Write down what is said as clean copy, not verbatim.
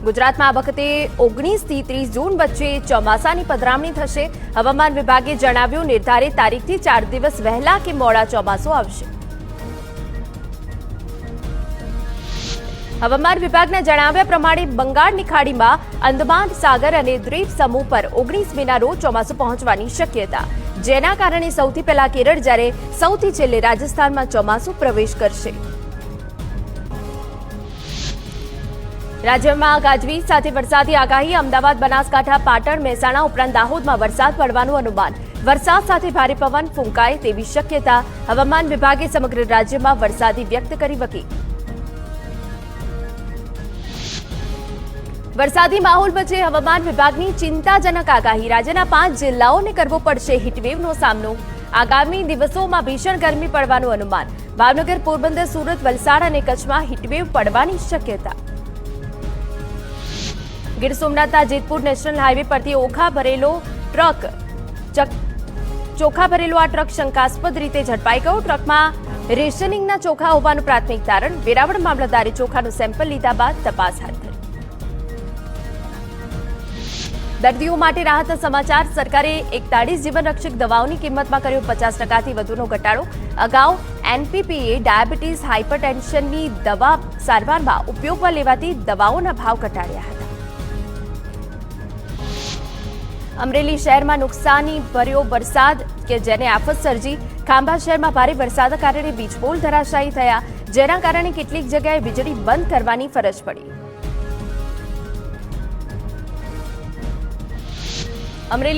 ગુજરાતમાં આ વખતે 19 થી 30 જૂન વચ્ચે ચોમાસાની પધરામણી થશે. હવામાન વિભાગે જણાવ્યું, નિર્ધારિત તારીખથી 4 દિવસ વહેલા કે મોડા ચોમાસું આવશે. હવામાન વિભાગના જણાવ્યા પ્રમાણે બંગાળની ખાડીમાં અંદમાન સાગર અને દ્વીપ સમૂહ પર 19 મેના રોજ ચોમાસું પહોંચવાની શક્યતા, જેના કારણે સૌથી પહેલા કેરળ જ્યારે સૌથી છેલ્લે રાજસ્થાનમાં ચોમાસું પ્રવેશ કરશે. રાજ્યમાં ગાજવીજ સાથે વરસાદી આગાહી. અમદાવાદ, બનાસકાંઠા, પાટણ, મહેસાણા ઉપરાંત દાહોદમાં વરસાદ પડવાનું અનુમાન. વરસાદ સાથે ભારે પવન ફૂંકાય તેવી શક્યતા. હવામાન વિભાગે સમગ્ર રાજ્યમાં વરસાદી વ્યક્ત કરી વકી. વરસાદી માહોલ વચ્ચે હવામાન વિભાગની ચિંતાજનક આગાહી. રાજ્યના 5 જિલ્લાઓને કરવો પડશે હીટવેવનો સામનો. આગામી દિવસોમાં ભીષણ ગરમી પડવાનું અનુમાન. ભાવનગર, પોરબંદર, સુરત, વલસાડ અને કચ્છમાં હીટવેવ પડવાની શક્યતા. ગીર સોમનાથના જેતપુર નેશનલ હાઈવે પરથી ચોખા ભરેલો આ ટ્રક શંકાસ્પદ રીતે ઝડપાઈ ગયો. ટ્રકમાં રેશનિંગના ચોખા હોવાનું પ્રાથમિક તારણ. વેરાવળ મામલતદારે ચોખાનું સેમ્પલ લીધા બાદ તપાસ હાથ ધરી. દર્દીઓ માટે રાહતના સમાચાર. સરકારે 41 જીવન રક્ષક દવાઓની કિંમતમાં કર્યો 50%થી વધુનો ઘટાડો. અગાઉ એનપીપીએ ડાયાબિટીસ, હાઇપરટેન્શનની દવા સારવારમાં ઉપયોગમાં લેવાતી દવાઓના ભાવ ઘટાડ્યા હતા. અમરેલી શહેરમાં નુકસાની ભર્યો વરસાદ કે જેને આફત સર્જી. ખાંભા શહેરમાં ભારે વરસાદના કારણે વીજપોલ ધરાશાયી થયા, જેના કારણે કેટલીક જગ્યાએ વીજળી બંધ કરવાની ફરજ પડી. અમરેલી